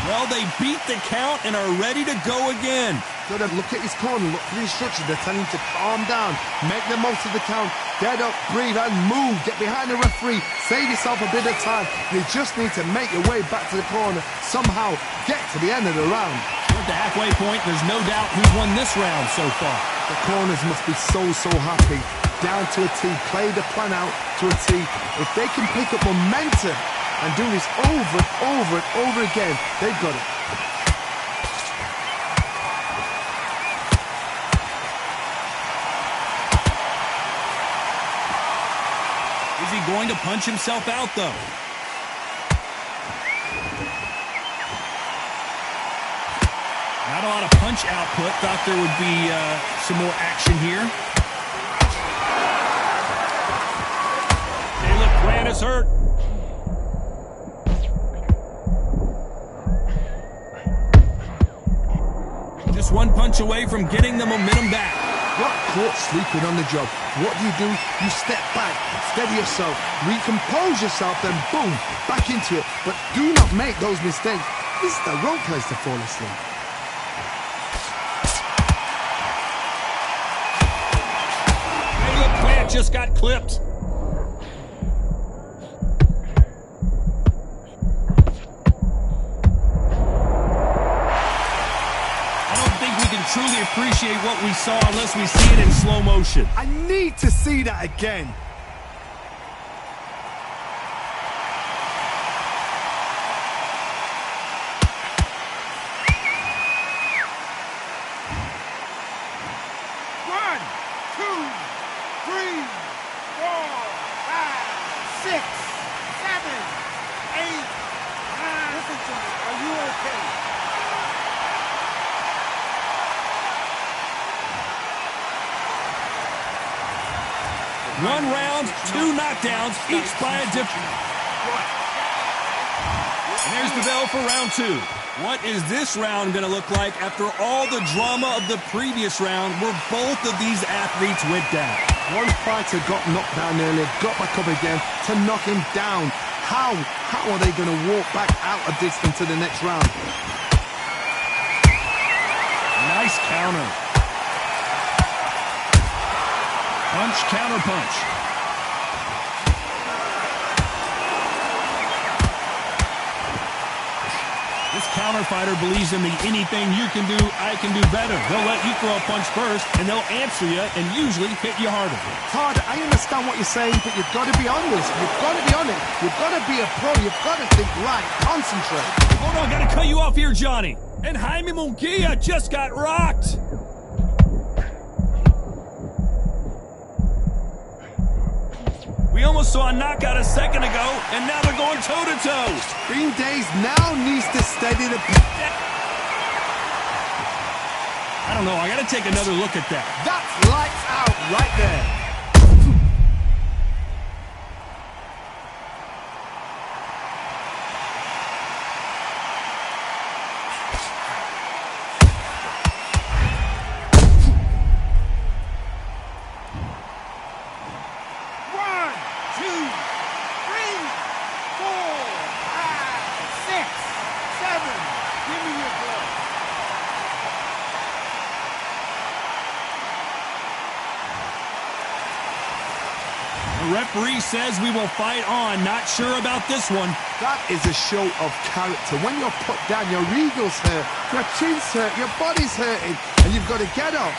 Well, they beat the count and are ready to go again. Got to look at his corner, look for the instructions. They're telling him to calm down, make the most of the count, get up, breathe, and move. Get behind the referee, save yourself a bit of time. You just need to make your way back to the corner, somehow get to the end of the round. At the halfway point, there's no doubt who's won this round so far. The corners must be so happy. Down to a T, play the plan out to a T. If they can pick up momentum and do this over and over and over again, they've got it. Is he going to punch himself out, though? Not a lot of punch output. Thought there would be some more action here. Caleb Plant is hurt. Just one punch away from getting the momentum back. Got caught sleeping on the job. What do? You step back, steady yourself, recompose yourself, then boom, back into it. But do not make those mistakes. This is the wrong place to fall asleep. Caleb Plant just got clipped. Truly appreciate what we saw unless we see it in slow motion. I need to see that again. One, two, three, four, five, six, seven, eight, nine. Listen to me. Are you okay? One round, two knockdowns, each by a different. And there's the bell for round two. What is this round going to look like after all the drama of the previous round where both of these athletes went down? One fighter got knocked down earlier, got back up again to knock him down. How are they going to walk back out of this into the next round? Nice counter. Punch, counter punch. This counter fighter believes in the anything you can do, I can do better. They'll let you throw a punch first, and they'll answer you and usually hit you harder. Todd, I understand what you're saying, but you've got to be honest. You've got to be on it. You've got to be a pro. You've got to think right. Concentrate. Hold on, got to cut you off here, Johnny. And Jaime Munguia just got rocked. We almost saw a knockout a second ago, and now they're going toe-to-toe. Green Days now needs to steady the... I don't know. I got to take another look at that. That's lights out right there. The referee says we will fight on. Not sure about this one. That is a show of character. When you're put down, your eagle's hurt, your chin's hurt, your body's hurting, and you've got to get up,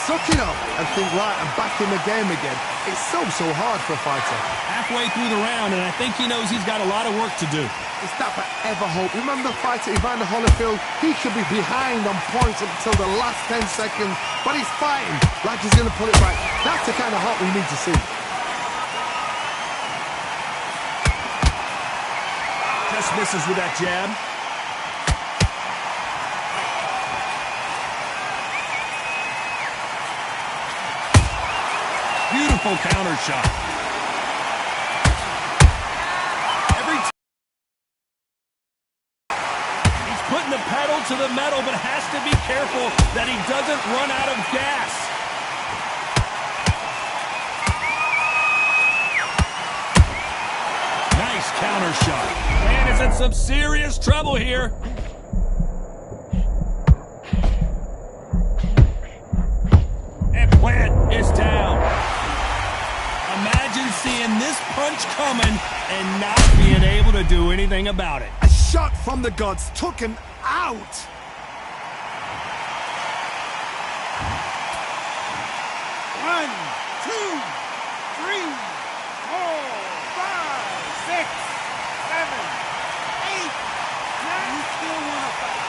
suck it up, and think, right, I'm back in the game again. It's so hard for a fighter. Halfway through the round, and I think he knows he's got a lot of work to do. Is that ever hope? Remember the fighter Evander Holyfield? He could be behind on points until the last 10 seconds, but he's fighting like he's going to put it back. That's the kind of heart we need to see. Just misses with that jab. Beautiful counter shot. He's putting the pedal to the metal, but has to be careful that he doesn't run out of gas. Nice counter shot. Man is in some serious trouble here. And Plant is down. Imagine seeing this punch coming and not being able to do anything about it. A shot from the gods took him out. One, two, three, 4, 5, 6, 7, 8, 9. You still want to fight?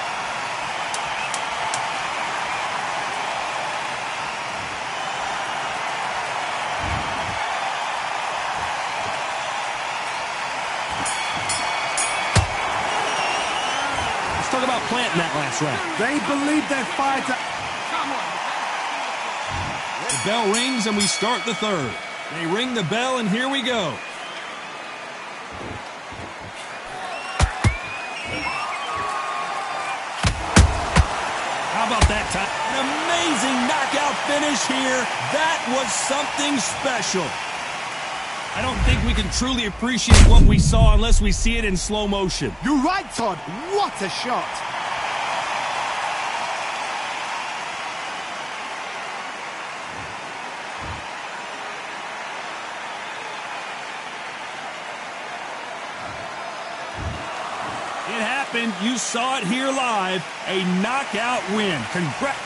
Let's talk about Plant in that last round. They believe their fighter. The bell rings and we start the third. They ring the bell and here we go. How about that time? An amazing knockout finish here. That was something special. I don't think we can truly appreciate what we saw unless we see it in slow motion. You're right, Todd. What a shot. It happened. You saw it here live. A knockout win. Congrats.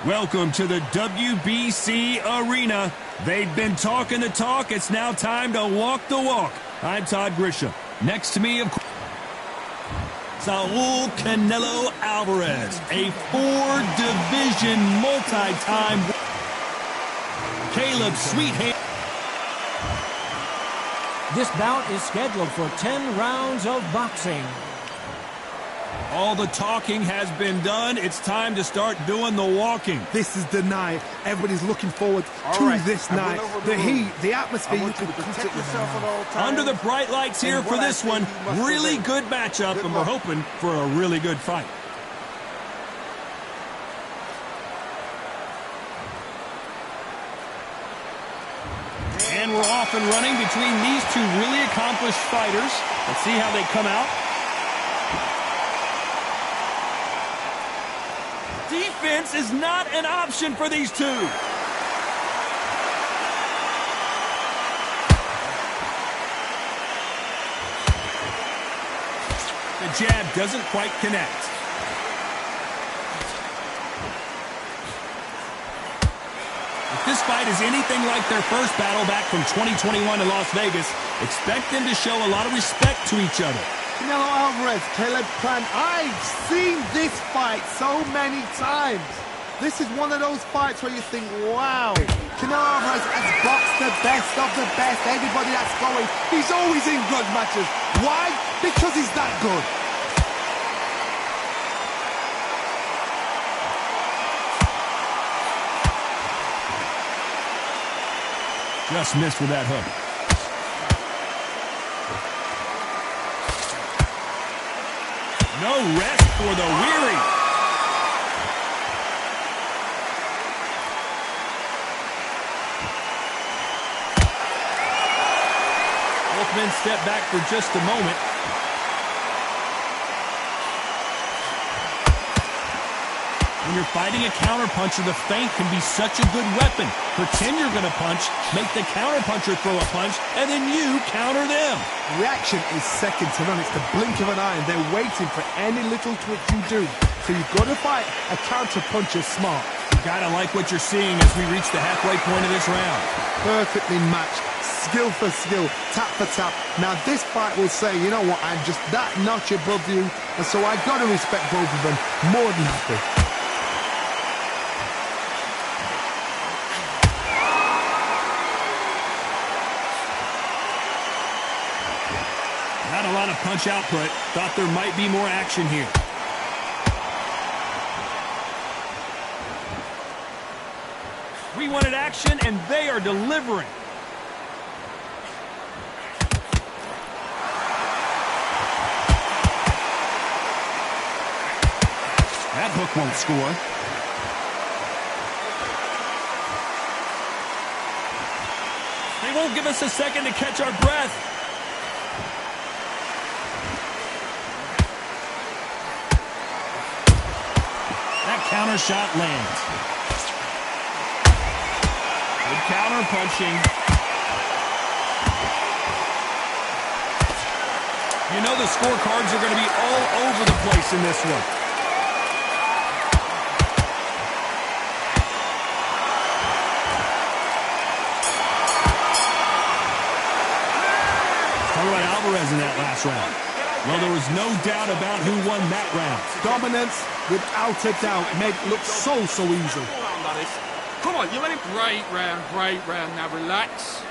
Welcome to the WBC Arena. They've been talking the talk. It's now time to walk the walk. I'm Todd Grisham. Next to me, of course, Saul Canelo Alvarez, a four-division multi-time Caleb Sweethand. This bout is scheduled for 10 rounds of boxing. All the talking has been done. It's time to start doing the walking. This is the night. Everybody's looking forward to right, this I night. went over The the heat, rules. the atmosphere. I You want you can to cut protect it with yourself at all times. Under the bright lights here And for what I this say one. you must Really obey. good matchup, Good and we're luck. hoping for a really good fight. And we're off and running between these two really accomplished fighters. Let's see how they come out. Defense is not an option for these two. The jab doesn't quite connect. If this fight is anything like their first battle back from 2021 in Las Vegas, expect them to show a lot of respect to each other. Canelo Alvarez, Caleb Plant. I've seen this fight so many times. This is one of those fights where you think, wow, Canelo Alvarez has boxed the best of the best. Everybody that's going, he's always in good matches. Why? Because he's that good. Just missed with that hook. No rest for the weary. Both men step back for just a moment. When you're fighting a counterpuncher, the feint can be such a good weapon. Pretend you're going to punch, make the counterpuncher throw a punch, and then you counter them. Reaction is second to none. It's the blink of an eye, and they're waiting for any little twitch you do. So you've got to fight a counterpuncher smart. You got to like what you're seeing as we reach the halfway point of this round. Perfectly matched, skill for skill, tap for tap. Now this fight will say, you know what, I'm just that notch above you, and so I got to respect both of them more than happy. Not a lot of punch output. Thought there might be more action here. We wanted action, and they are delivering. That hook won't score. They won't give us a second to catch our breath. That counter shot lands. Good counter punching. You know the scorecards are going to be all over the place in this one. Talk about Alvarez in that last round. Well, there was no doubt about who won that round. Dominance, without a doubt, made it look so easy. Come on, you let him. Great round. Now relax.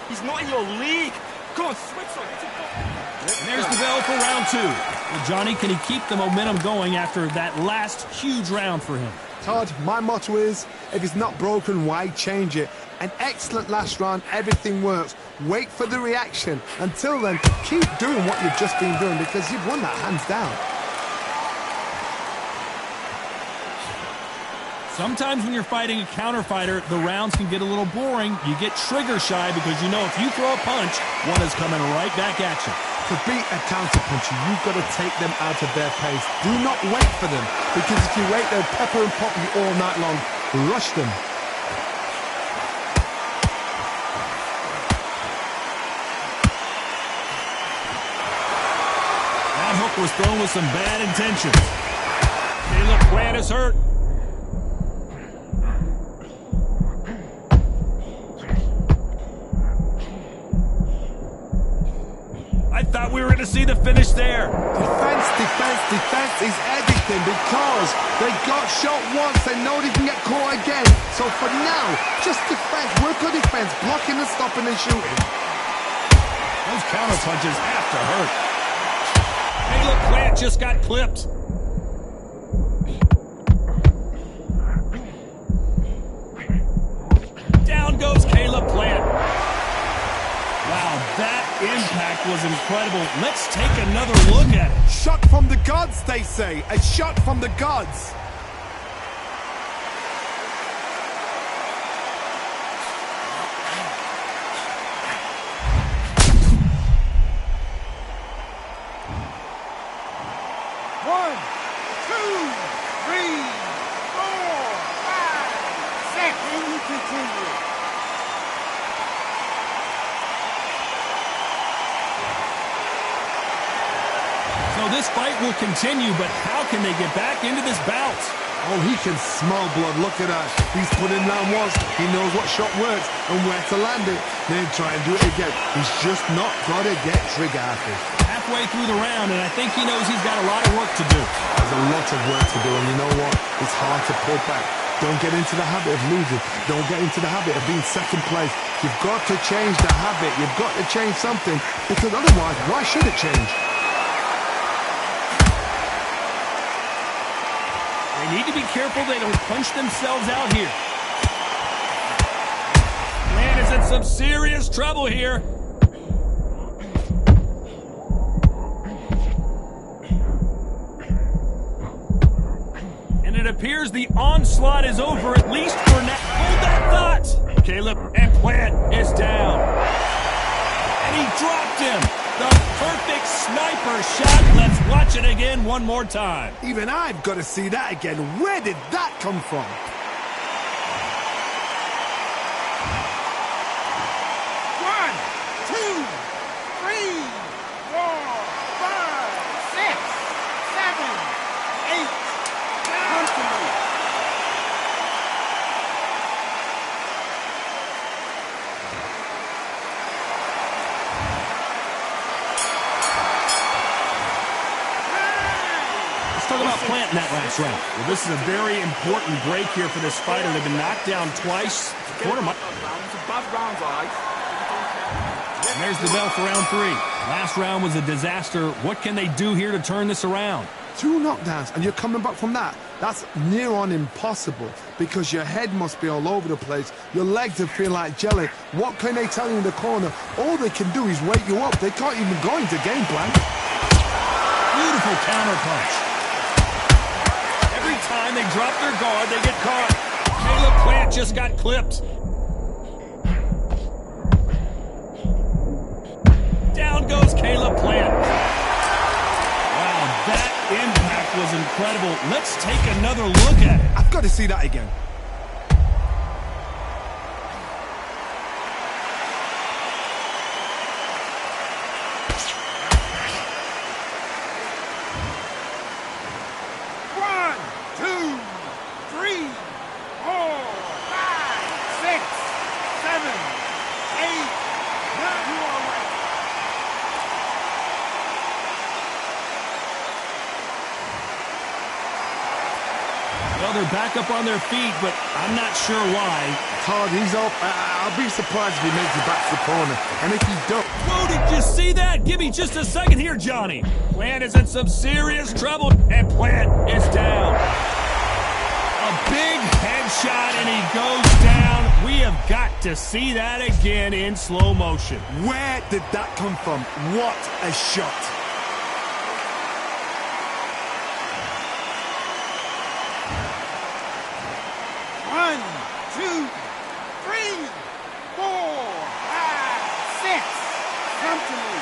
He's not in your league. Come on, switch on. And there's the bell for round two. Well, Johnny, can he keep the momentum going after that last huge round for him? Todd, my motto is, if it's not broken, why change it? An excellent last round, everything works. Wait for the reaction. Until then, keep doing what you've just been doing because you've won that hands down. Sometimes when you're fighting a counter fighter, the rounds can get a little boring. You get trigger shy because you know if you throw a punch, one is coming right back at you. To beat a counterpuncher, you've got to take them out of their pace. Do not wait for them, because if you wait, they'll pepper and pop you all night long. Rush them. That hook was thrown with some bad intentions. Caleb Plant is hurt. I thought we were going to see the finish there. Defense is everything because they got shot once. They know they can get caught again. So for now, just defense. Work on defense. Blocking and stopping and shooting. Those counter punches have to hurt. Caleb Plant just got clipped. Down goes Caleb Plant. Wow, that impact was incredible. Let's take another look at it. Shot from the gods, they say. A shot from the gods. One, two, three, four, five, six. And you continue. So this fight will continue, but how can they get back into this bout? Oh, he can smell blood. Look at that. He's put in down once. He knows what shot works and where to land it. Then try and do it again. He's just not got to get trigger happy. Halfway through the round, and I think he knows he's got a lot of work to do. There's a lot of work to do, and you know what? It's hard to pull back. Don't get into the habit of losing. Don't get into the habit of being second place. You've got to change the habit. You've got to change something, because otherwise, why should it change? They need to be careful they don't punch themselves out here. Man is in some serious trouble here. And it appears the onslaught is over, at least for now. Hold that thought. Caleb and Plant is down. And he dropped him. The perfect sniper shot. Let's watch it again one more time. Even I've got to see that again. Where did that come from? One, two, three, four, five, six, seven, eight. Come to me. Let's talk about Plant in that last round. Well, this is a very important break here for this fighter. They've been knocked down twice. Quarter mile. It's a bad round, all right. And there's the bell for round 3. Last round was a disaster. What can they do here to turn this around? 2 knockdowns, and you're coming back from that. That's near on impossible, because your head must be all over the place. Your legs will feel like jelly. What can they tell you in the corner? All they can do is wake you up. They can't even go into game plan. Beautiful counter punch. Every time they drop their guard, they get caught. Caleb Plant just got clipped. Down goes Caleb Plant. Wow, that impact was incredible. Let's take another look at it. I've got to see that again. One, two, three, four, five, six, seven, eight, nine. You are right. Well, they're back up on their feet, but I'm not sure why. Todd, he's up. I'll be surprised if he makes it back to the corner. And if he don't... Whoa, did you see that? Give me just a second here, Johnny. Plant is in some serious trouble, and Plant is down. A big headshot, and he goes down. We have got to see that again in slow motion. Where did that come from? What a shot. One, two, three, four, five, six. Come to me.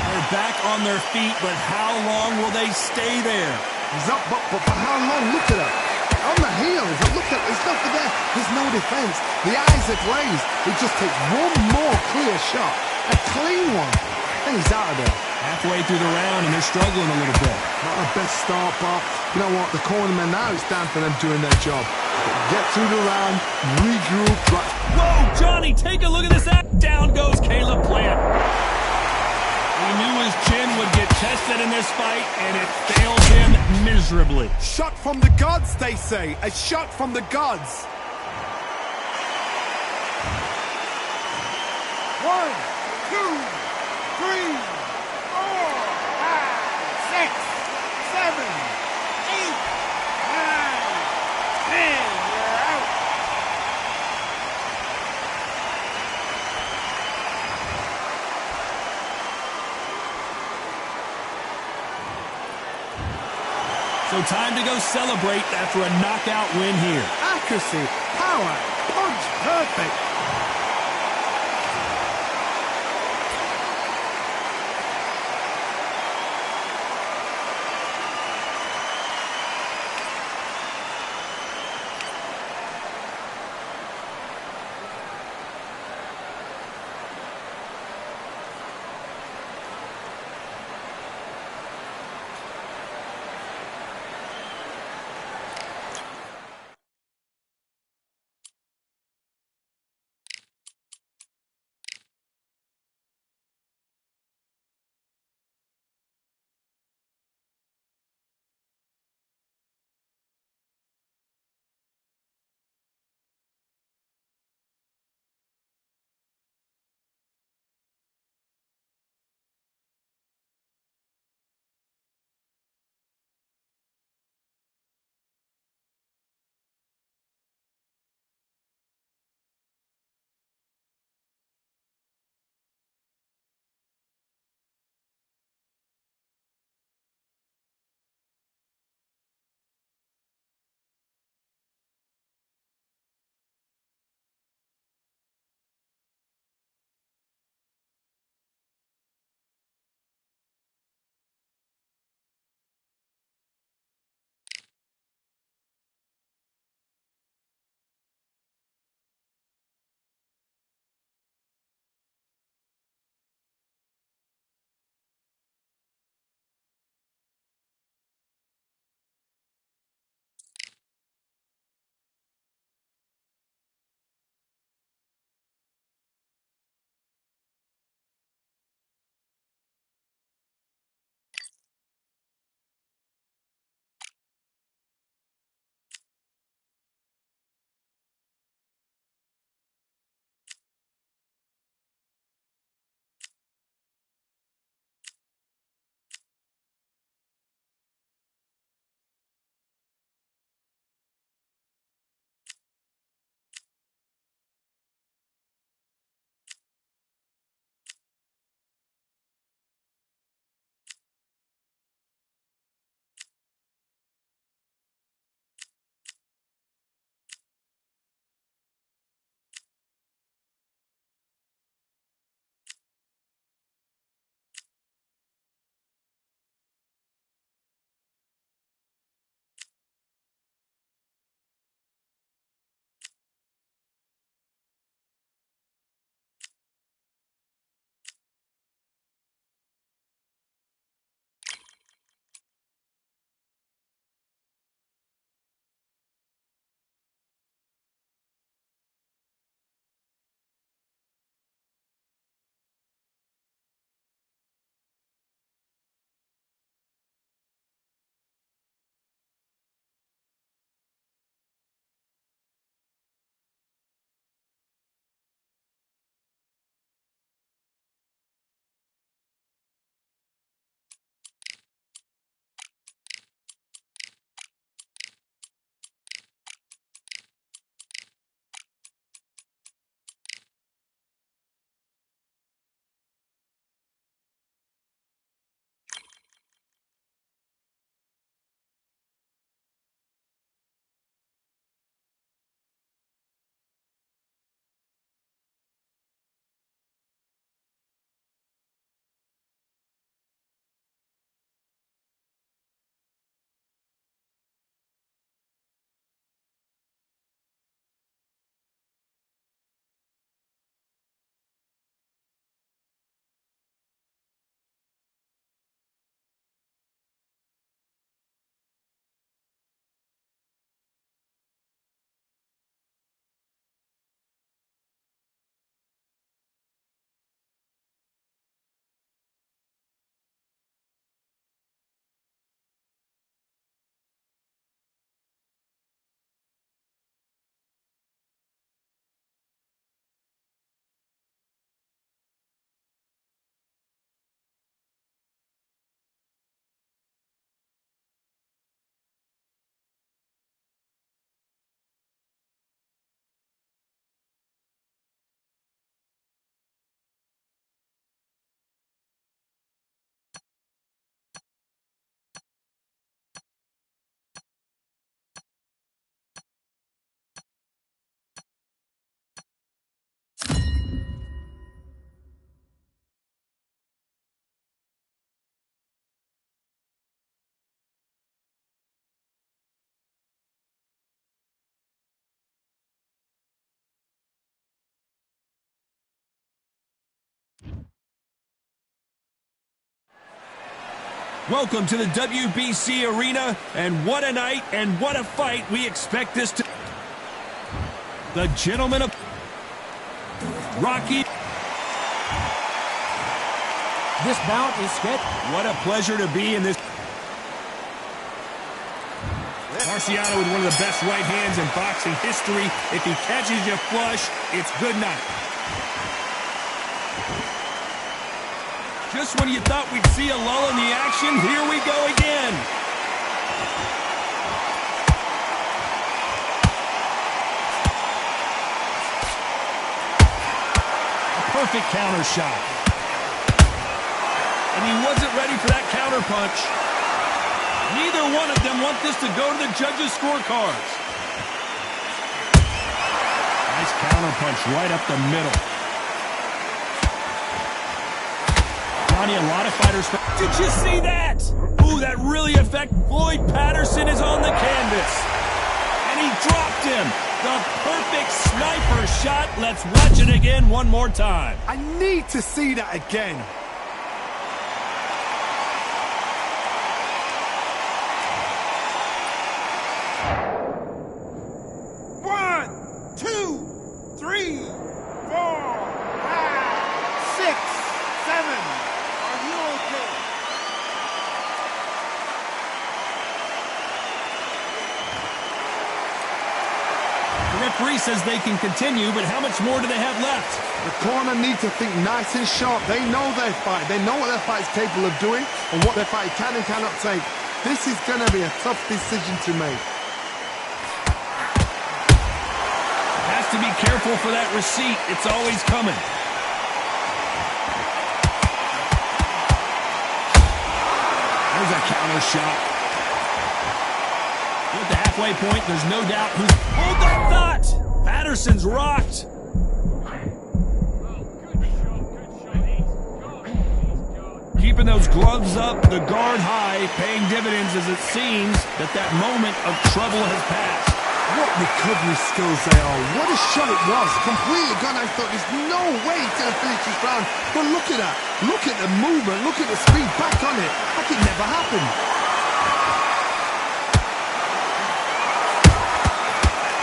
They're back on their feet, but how long will they stay there? He's up, but for how long? Look at that. On the heels. Look at there's nothing there. There's no defense. The eyes are glazed. It just takes one more clear shot. A clean one. And he's out of there. Halfway through the round, and they're struggling a little bit. Not the best start, but you know what? The cornermen now, it's time for them doing their job. Get through the round, regroup. Whoa, Johnny, take a look at this. Down goes Caleb Plant. We knew his chin would get tested in this fight, and it failed him miserably. miserably. Shot from the gods, they say. A shot from the gods. 1, 2, 3, 4, 5, 6, 7, 8, 9, 10. You're out. So time to go celebrate after a knockout win here. Accuracy, power, punch, perfect. Welcome to the WBC Arena, and what a night and what a fight we expect this to... The gentleman of... Rocky... This bout is scheduled. What a pleasure to be in this... Marciano with one of the best right hands in boxing history. If he catches you flush, it's good night. Just when you thought we'd see a lull in the action, here we go again. A perfect counter shot. And he wasn't ready for that counter punch. Neither one of them want this to go to the judges' scorecards. Nice counter punch right up the middle. Johnny, a lot of fighters... Did you see that? Ooh, that really affected... Floyd Patterson is on the canvas. And he dropped him. The perfect sniper shot. Let's watch it again one more time. I need to see that again. The referee says they can continue, but how much more do they have left? The corner need to think nice and sharp. They know their fight. They know what their fight is capable of doing and what their fight can and cannot take. This is going to be a tough decision to make. Has to be careful for that receipt. It's always coming. There's a counter shot. At the halfway point, there's no doubt who's... Hold that thought! Patterson's rocked. Keeping those gloves up, the guard high, paying dividends as it seems that moment of trouble has passed. What recovery skills they are. What a shot it was. Completely gone. I thought there's no way he's going to finish this round. But look at that. Look at the movement. Look at the speed back on it. Like it never happened.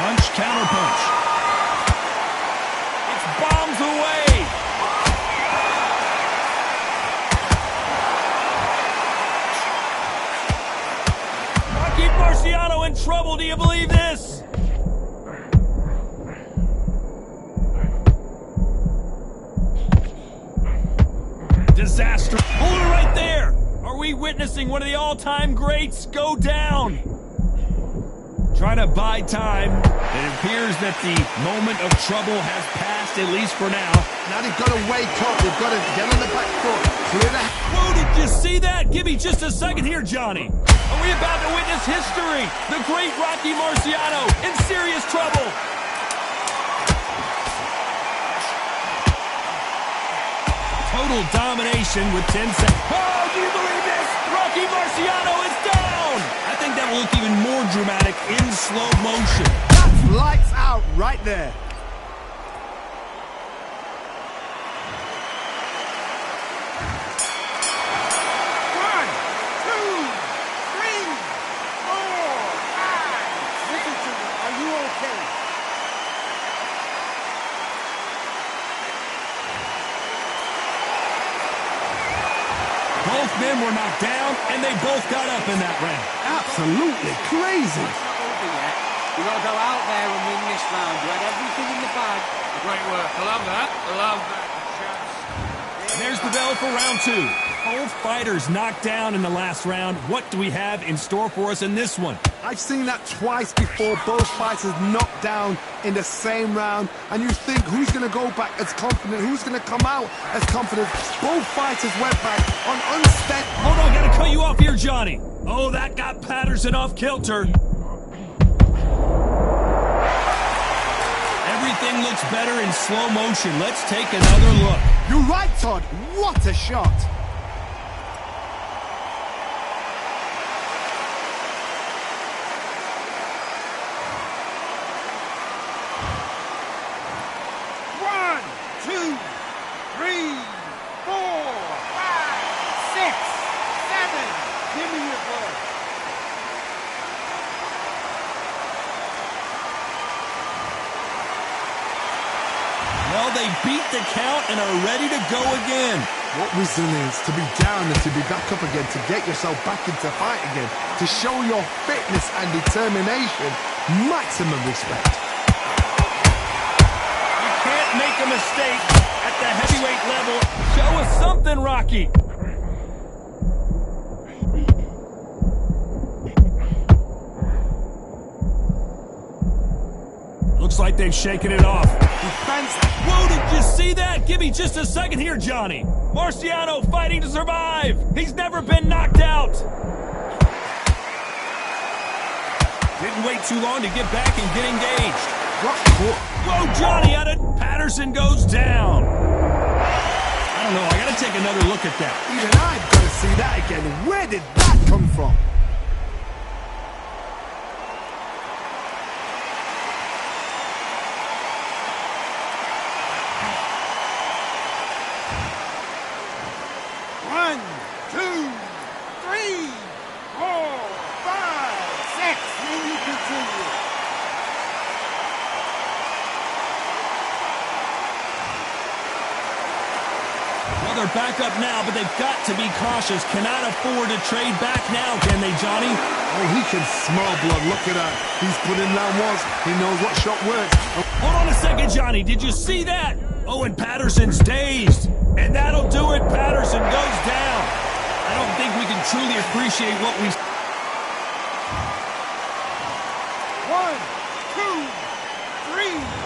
Punch, counter punch. It's bombs away. Rocky Marciano in trouble. Do you believe this? Disaster. Hold it right there. Are we witnessing one of the all-time greats go down? Trying to buy time. It appears that the moment of trouble has passed, at least for now. Now they've got to wake up. They've got to get on the back foot. Clear the... Whoa, did you see that? Give me just a second here, Johnny. Are we about to witness history? The great Rocky Marciano in serious trouble. Total domination with 10 seconds. Oh, do you believe this? Rocky Marciano is down. I think that will look even more dramatic in slow motion. That's lights out right there. Both men were knocked down, and they both got up in that round. Absolutely crazy. You've got to go out there and win this round. You had everything in the bag. Great work. I love that. I love that. There's the bell for round two. Both fighters knocked down in the last round. What do we have in store for us in this one? I've seen that twice before. Both fighters knocked down in the same round. And you think, who's going to go back as confident? Who's going to come out as confident? Both fighters went back on unsteady... Hold on, got to cut you off here, Johnny. Oh, that got Patterson off kilter. Everything looks better in slow motion. Let's take another look. You're right, Todd. What a shot. One, two, three, the count and are ready to go again. What resilience to be down and to be back up again, to get yourself back into fight again, to show your fitness and determination. Maximum respect. You can't make a mistake at the heavyweight level. Show us something, Rocky. Looks like they've shaken it off. Defense. Whoa, did you see that? Give me just a second here, Johnny. Marciano fighting to survive. He's never been knocked out. Didn't wait too long to get back and get engaged. Whoa, Johnny at it. Patterson goes down. I don't know. I got to take another look at that. Even I've got to see that again. Where did that come from? One, two, three, 4, 5, 6. And you continue. Well, they're back up now, but they've got to be cautious. Cannot afford to trade back now, can they, Johnny? Oh, he can smell blood. Look at that. He's put in round ones. He knows what shot works. Hold on a second, Johnny. Did you see that? Oh, and Patterson's dazed. And that'll do it. Patterson goes down. I don't think we can truly appreciate what we... 1, 2, 3.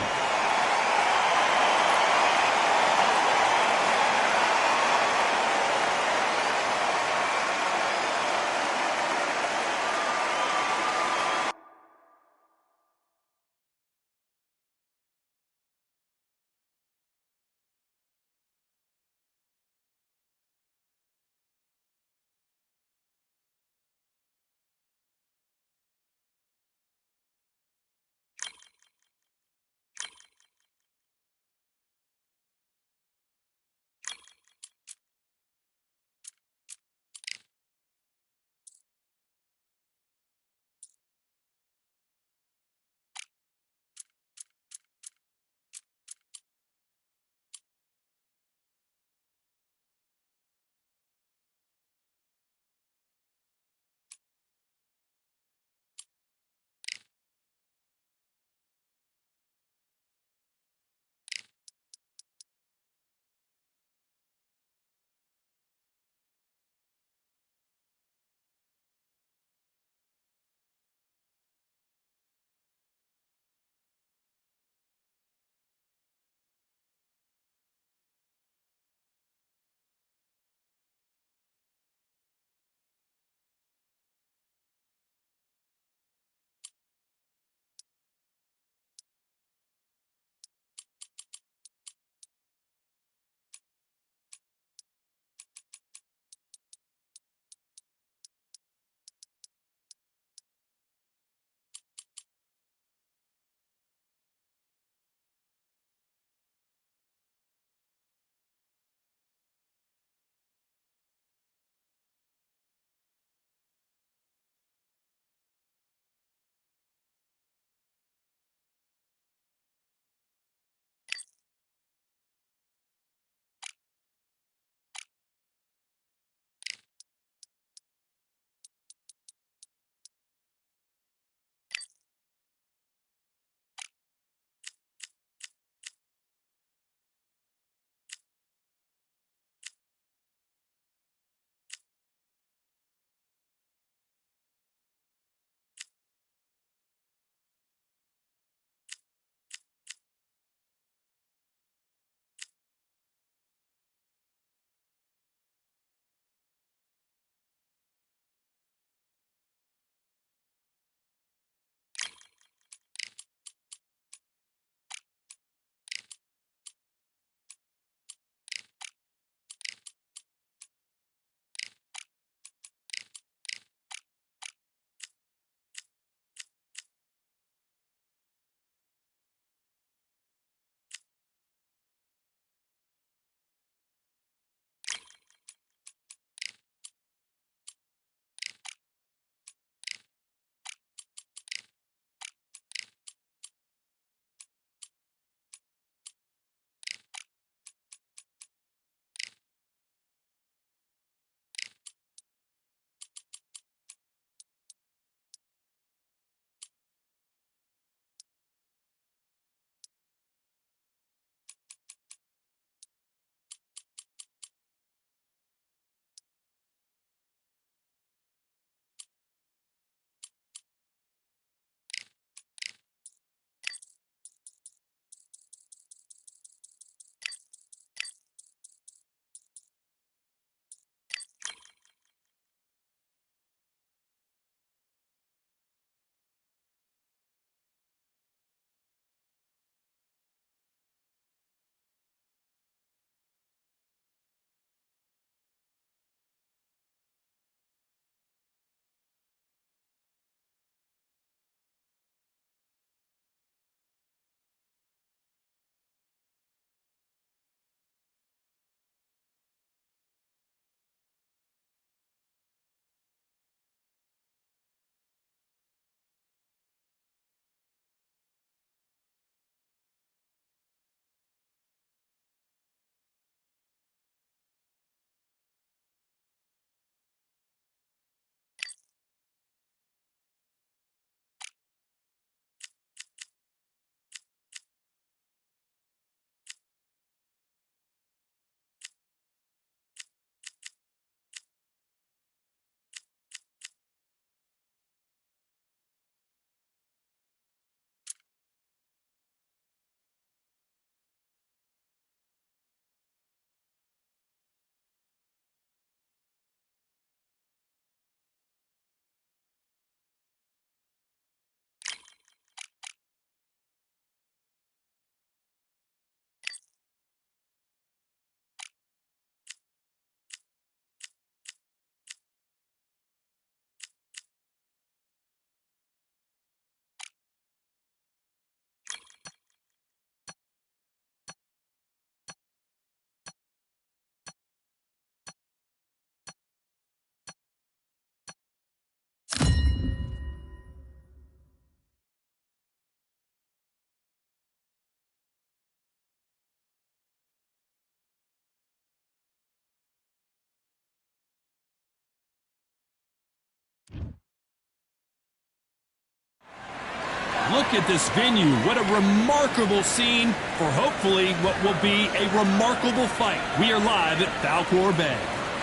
Look at this venue. What a remarkable scene for hopefully what will be a remarkable fight. We are live at Falkor Bay.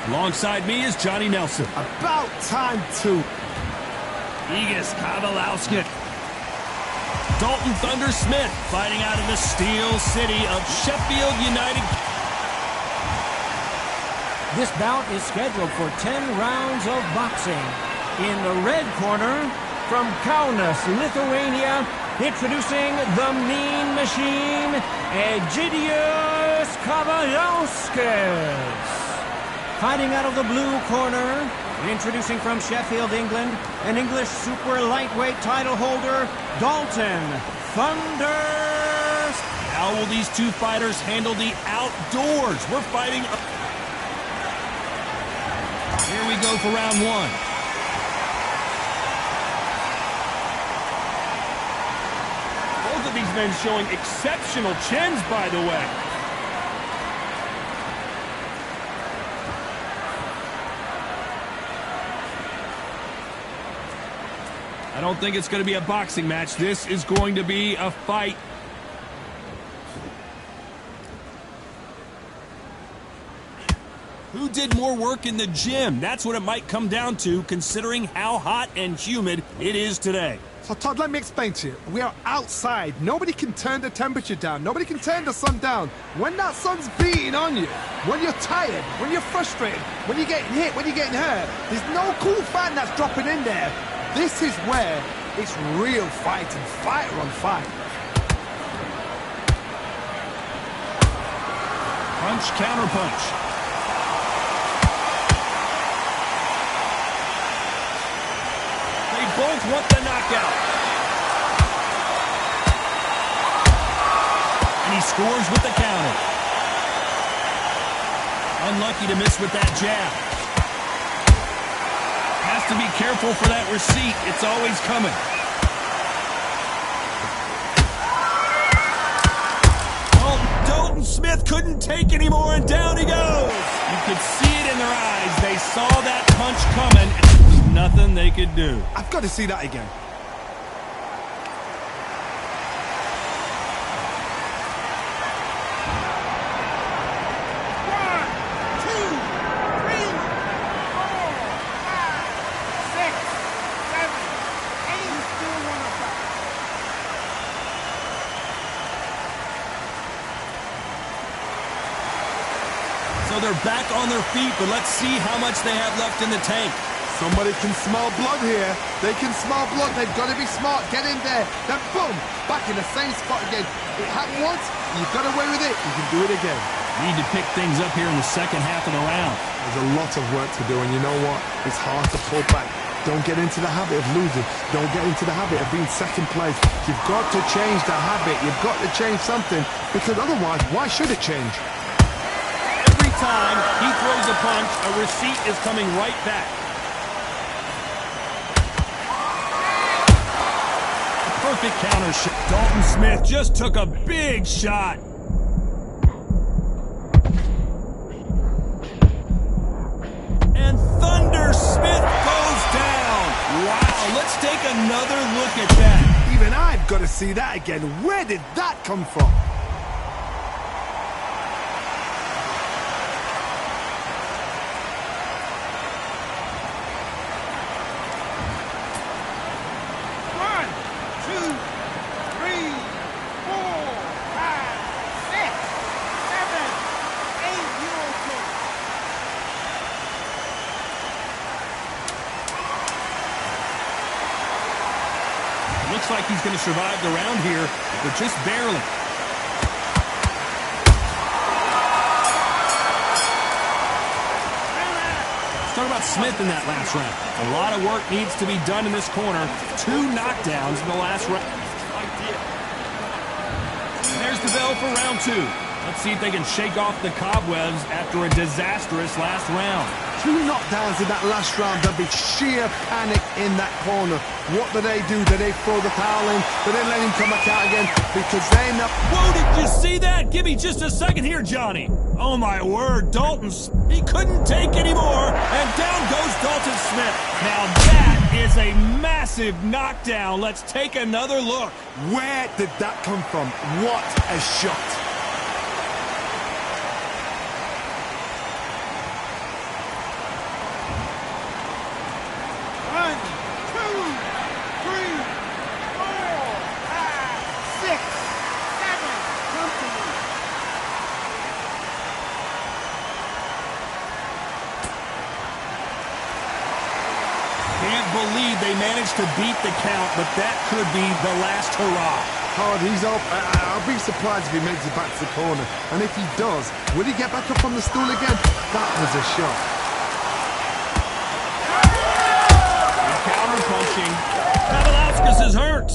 Alongside me is Johnny Nelson. About time too. Egis Kavalauskas. Dalton Thunder Smith fighting out of the Steel City of Sheffield United. This bout is scheduled for 10 rounds of boxing. In the red corner, from Kaunas, Lithuania, introducing the Mean Machine, Egidijus Kavaliauskas. Fighting out of the blue corner, introducing from Sheffield, England, an English super lightweight title holder, Dalton Thunder. How will these two fighters handle the outdoors? We're fighting. Here we go for round one. Both of these men showing exceptional chins, by the way. I don't think it's going to be a boxing match. This is going to be a fight. Who did more work in the gym? That's what it might come down to, considering how hot and humid it is today. So Todd, let me explain to you. We are outside. Nobody can turn the temperature down. Nobody can turn the sun down. When that sun's beating on you, when you're tired, when you're frustrated, when you're getting hit, when you're getting hurt, there's no cool fan that's dropping in there. This is where it's real fighting, fighter on fight. Punch, counter punch. They both want the knockout. And he scores with the counter. Unlucky to miss with that jab. Has to be careful for that receipt. It's always coming. Oh, Dalton Smith couldn't take anymore, and down he goes. You could see it in their eyes. They saw that punch coming, and there was nothing they could do. I've got to see that again. So they're back on their feet, but let's see how much they have left in the tank. Somebody can smell blood here. They can smell blood. They've got to be smart. Get in there. Then boom, back in the same spot again. It happened once. You've got away with it. You can do it again. Need to pick things up here in the second half of the round. There's a lot of work to do, and you know what? It's hard to pull back. Don't get into the habit of losing. Don't get into the habit of being second place. You've got to change the habit. You've got to change something, because otherwise, why should it change? Every time he throws a punch, a receipt is coming right back. Perfect counter shot. Dalton Smith just took a big shot. And Thunder Smith goes down. Wow, let's take another look at that. Even I've got to see that again. Where did that come from? Looks like he's going to survive the round here, but just barely. Let's talk about Smith in that last round. A lot of work needs to be done in this corner. 2 knockdowns in the last round. And there's the bell for round 2. Let's see if they can shake off the cobwebs after a disastrous last round. 2 knockdowns in that last round. There'll be sheer panic in that corner. What do? Do they throw the towel in? Do they let him come back out again? Because they know. Whoa, did you see that? Give me just a second here, Johnny. Oh, my word. Dalton, he couldn't take anymore. And down goes Dalton Smith. Now that massive knockdown. Let's take another look. Where did that come from? What a shot. One, two, three, 4, 5, 6, 7. Come to me. Can't believe they managed to beat the count, but that could be the last hurrah. Hard, he's up. I'll be surprised if he makes it back to the corner. And if he does, will he get back up on the stool again? That was a shot. Counter punching. Kavaliauskas is hurt.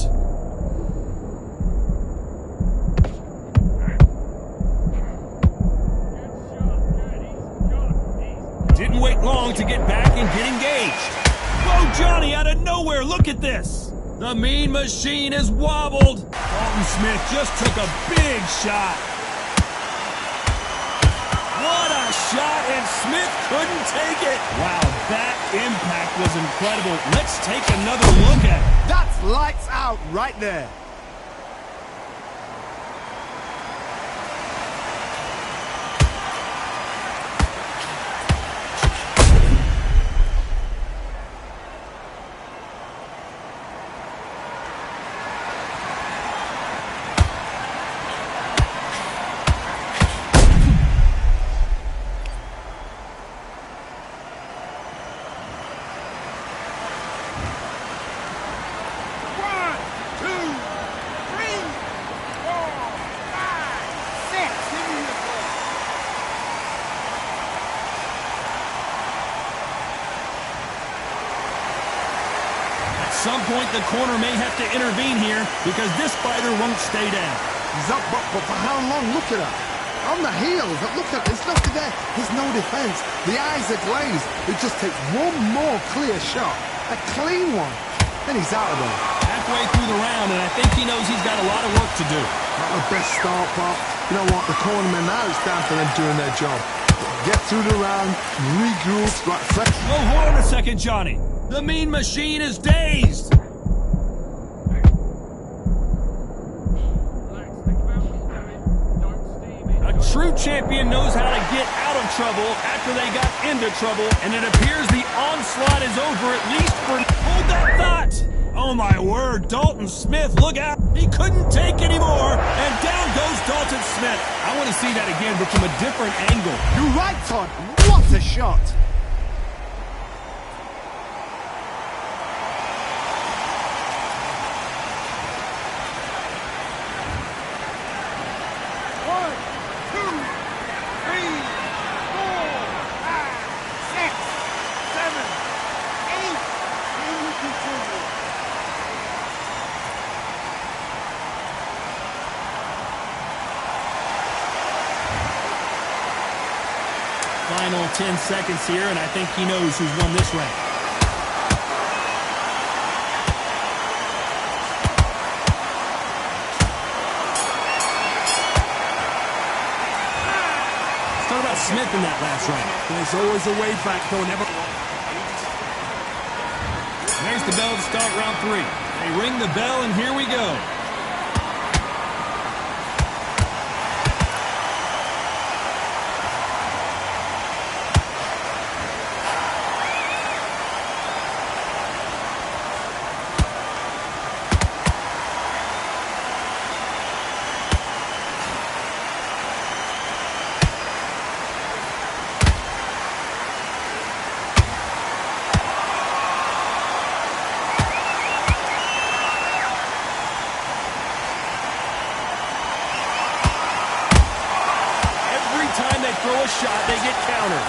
Didn't wait long to get back and get engaged. Whoa, Johnny, out of nowhere, look at this. The Mean Machine is wobbled. Dalton Smith just took a big shot. What a shot, and Smith couldn't take it. Wow, that impact was incredible. Let's take another look at it. That's lights out right there. At some point, the corner may have to intervene here because this fighter won't stay down. He's up, but for how long? Look at that. On the heels. Look at there's nothing there. There's no defense. The eyes are glazed. It just takes one more clear shot. A clean one. Then he's out of there. Halfway through the round, and I think he knows he's got a lot of work to do. Not the best start, but you know what? The cornermen now, it's down to them doing their job. Get through the round, regroup, like fresh. Oh, hold on a second, Johnny. The Mean Machine is dazed. A true champion knows how to get out of trouble after they got into trouble, and it appears the onslaught is over, at least for... Hold that thought! Oh, my word, Dalton Smith, look out! He couldn't take anymore, and down goes Dalton Smith. I want to see that again, but from a different angle. You're right, Todd. What a shot! Final 10 seconds here, and I think he knows who's won this round. Let's talk about Smith in that last round. There's always a way back, don't ever... There's the bell to start round 3. They ring the bell, and here we go. Throw a shot, they get countered.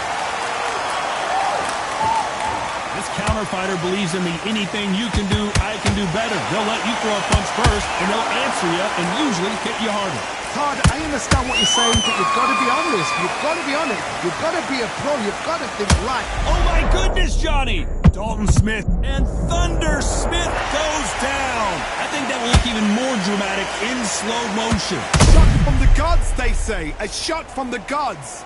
This counter fighter believes in the anything you can do, I can do better. They'll let you throw a punch first, and they'll answer you and usually hit you harder. Todd, I understand what you're saying, but you've got to be honest. You've got to be honest. You've got to be a pro. You've got to think right. Oh, my goodness, Johnny! Dalton Smith and Thunder Smith goes down. I think that will look even more dramatic in slow motion. Shot from the gods, they say. A shot from the gods.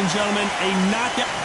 and gentlemen, a knockout.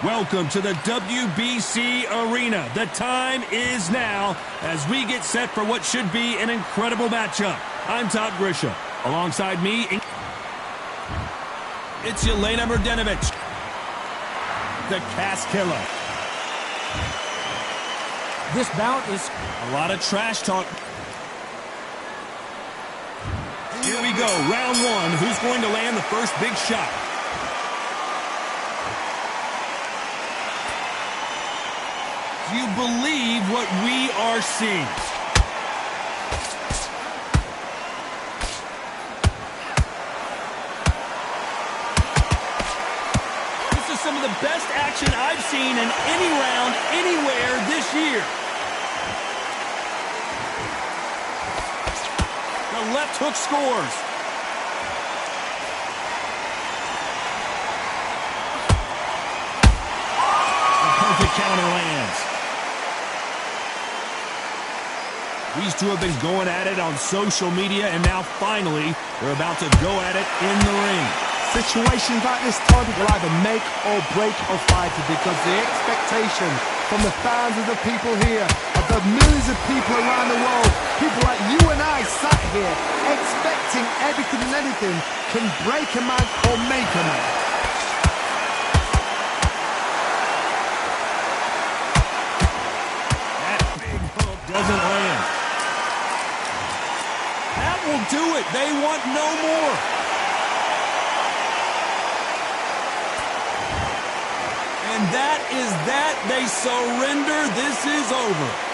Welcome to the WBC Arena. The time is now as we get set for what should be an incredible matchup. I'm Todd Grisham. Alongside me, it's Yelena Mrdjenovich, the Cask Killer. This bout is A lot of trash talk. Here we go, round one. Who's going to land the first big shot? Do you believe what we are seeing? This is some of the best action I've seen in any round, anywhere this year. The left hook scores. The perfect counter lands. These two have been going at it on social media, and now finally they're about to go at it in the ring. Situations like this, Todd, will either make or break a fighter because the expectation from the fans of the people here, of the millions of people around the world, people like you and I sat here expecting everything and anything can break a man or make a man. That big hook doesn't land. That will do it. They want no more. And that is that. They surrender. This is over.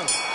go.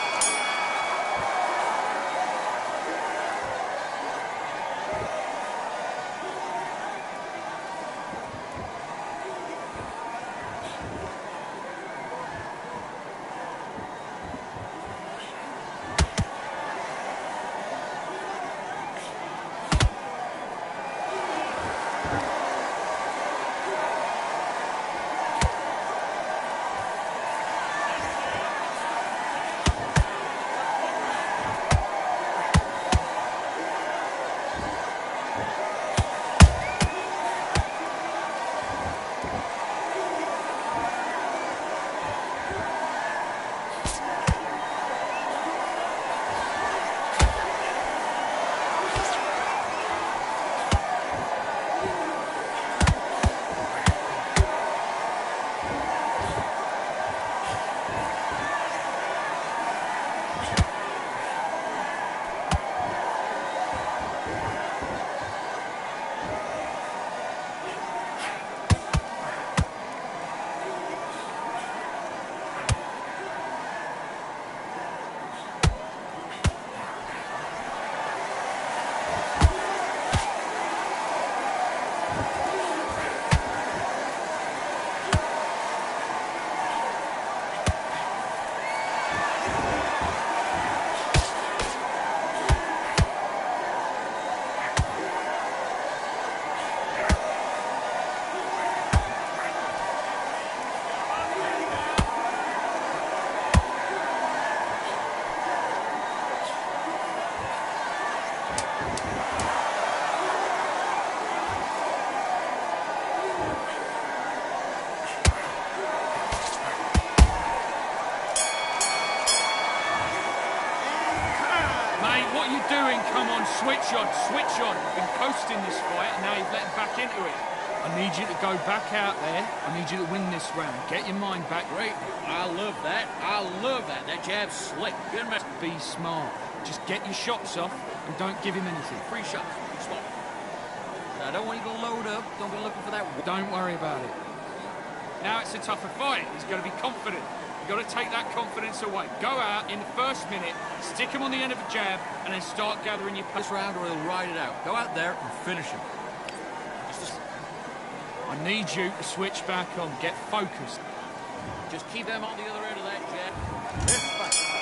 What are you doing? Come on, switch on, switch on. You've been coasting this fight, and now you've let him back into it. I need you to go back out there. I need you to win this round. Get your mind back. Great. I love that. I love that. That jab's slick. Good man. Be smart. Just get your shots off and don't give him anything. Free shots. Smart. I don't want you to load up. Don't be looking for that. Don't worry about it. Now it's a tougher fight. He's got to be confident. You've got to take that confidence away. Go out in the first minute, stick him on the end of a jab, and then start gathering your pace. This round or he'll ride it out. Go out there and finish him. I need you to switch back on. Get focused. Just keep them on the other end of that jab. This fight.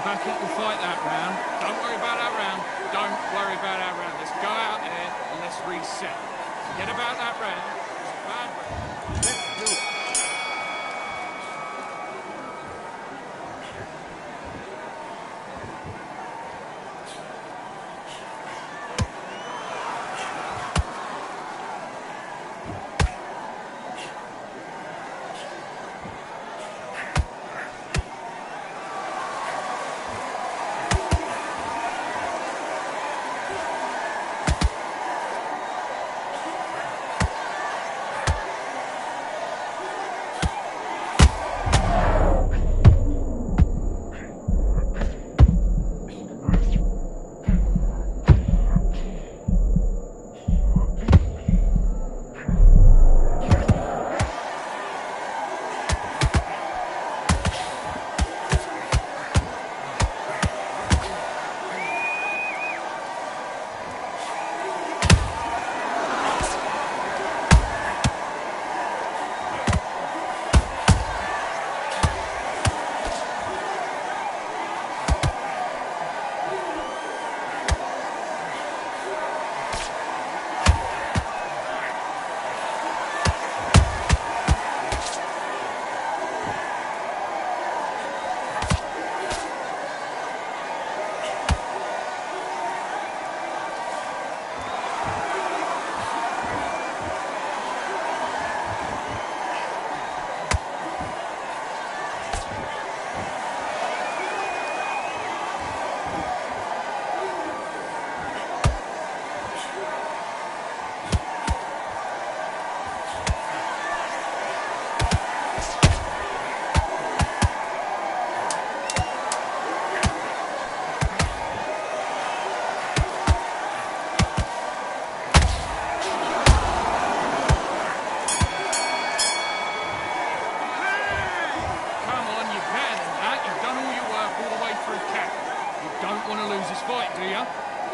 back into the fight that round. Don't worry about that round. Don't worry about that round. Let's go out there and let's reset. Forget about that round. It's a bad round. Let's do it.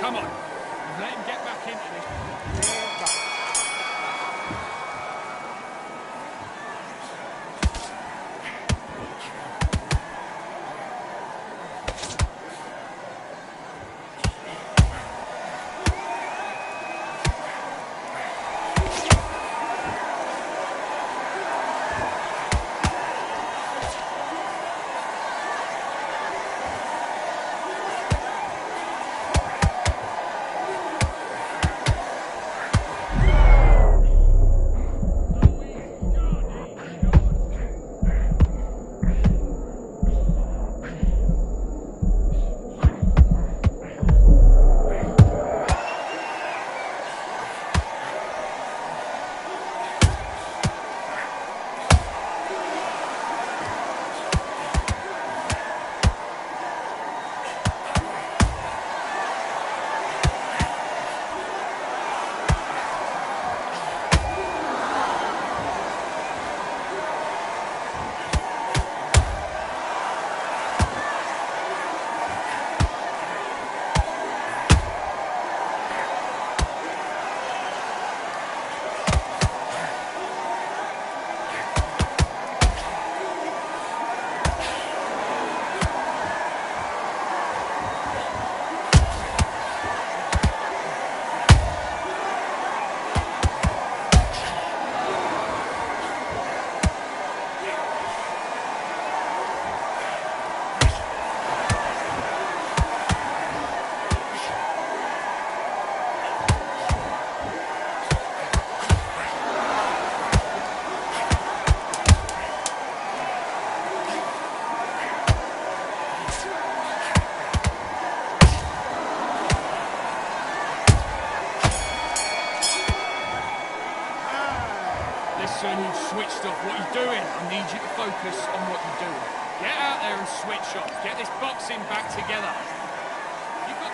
Come on. Let him get back into this. Listen, you've switched off. What you're doing, I need you to focus on what you're doing. Get out there and switch off. Get this boxing back together. You've got...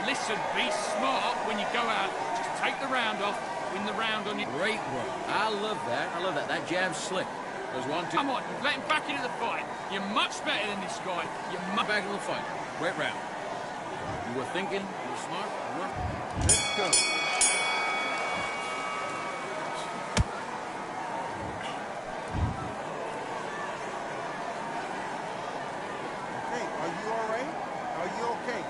Listen, be smart when you go out. Just take the round off, win the round on your... Great work. I love that. I love that. That jab's slick. There's 1, 2... Come on, let him back into the fight. You're much better than this guy. You're much... Back into the fight. Great round. You were thinking. You were smart. You were... Let's go. Hey, are you all right? Are you okay?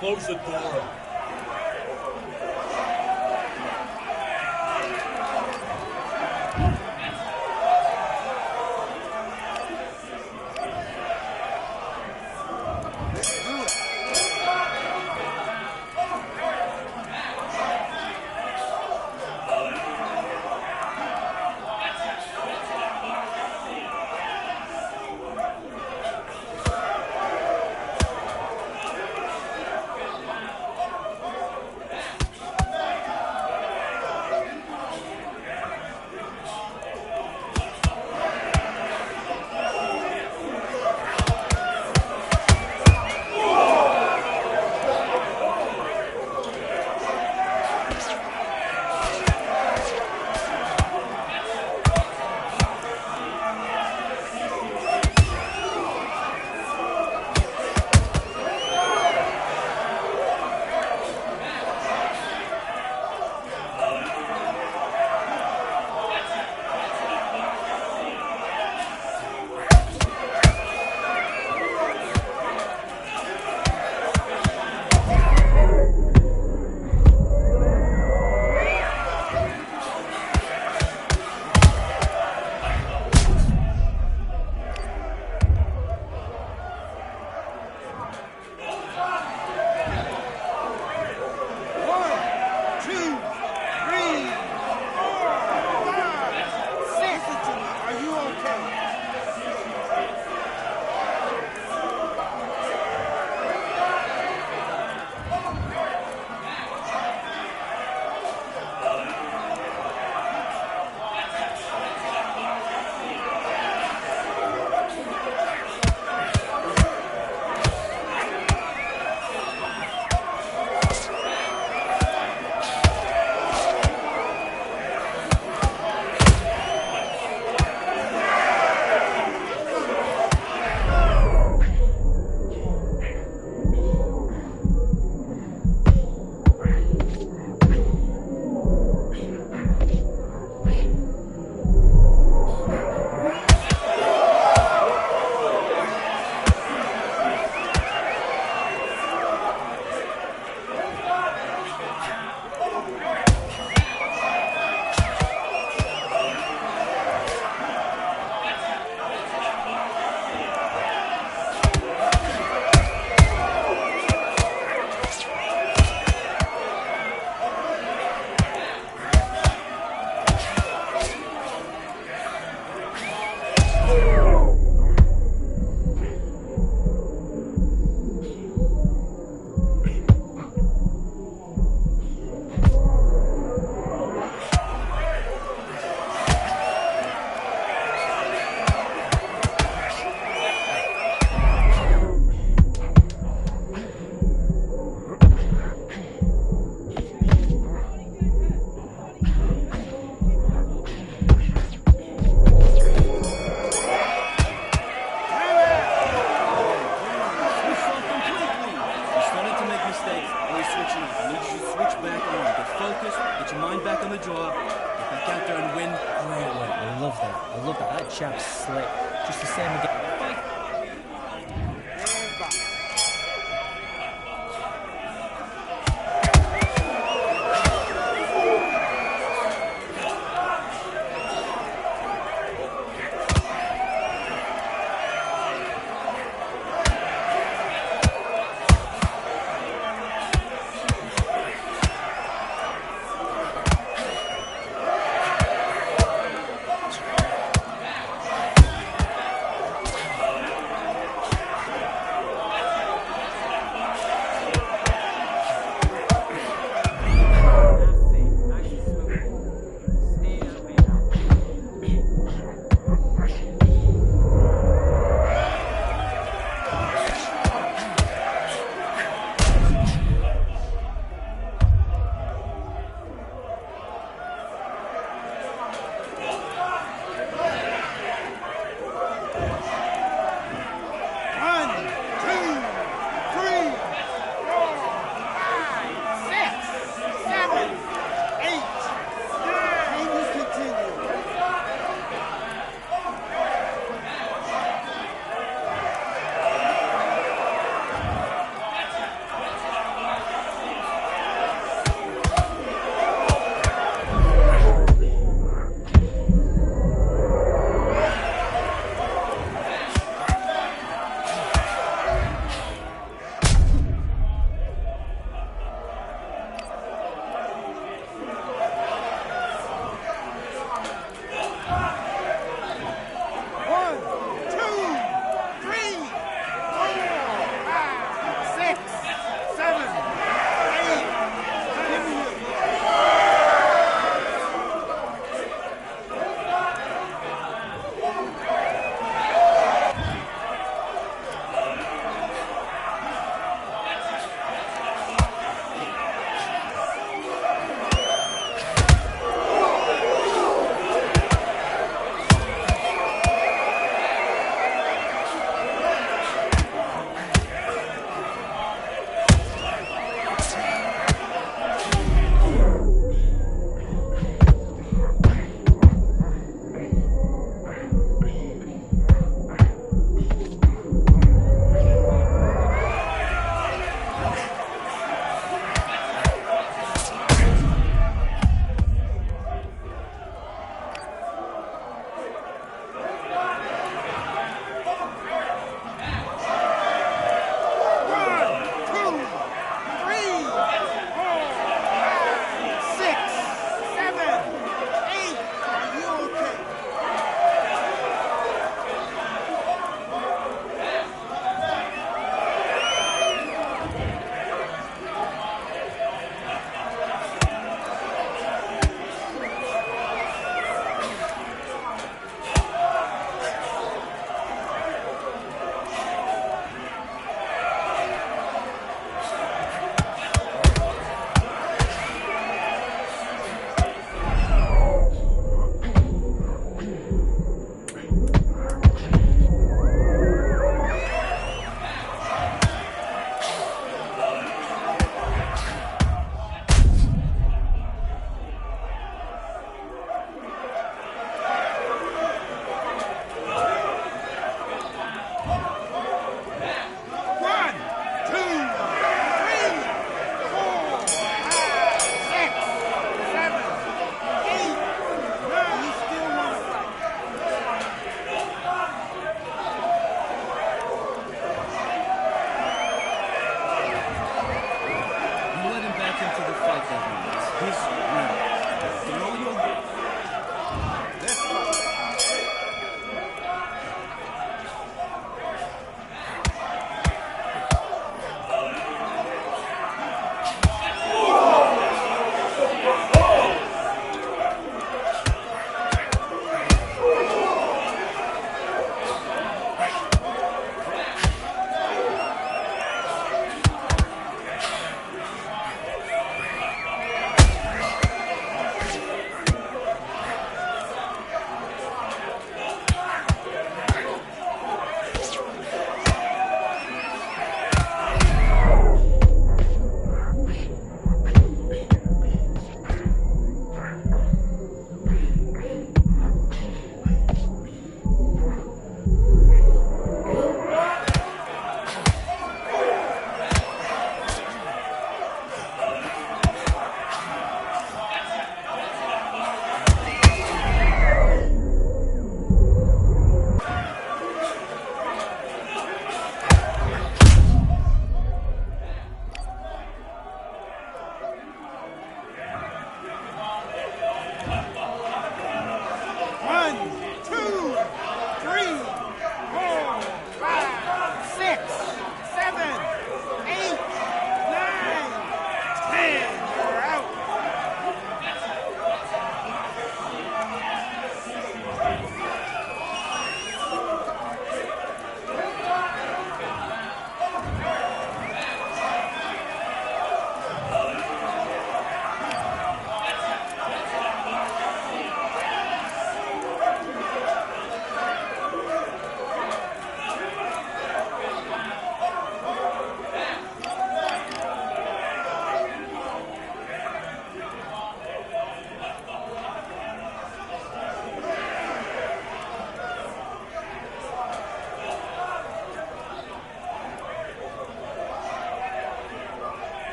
Close the door. I love that. That chap's slick. Just the same again.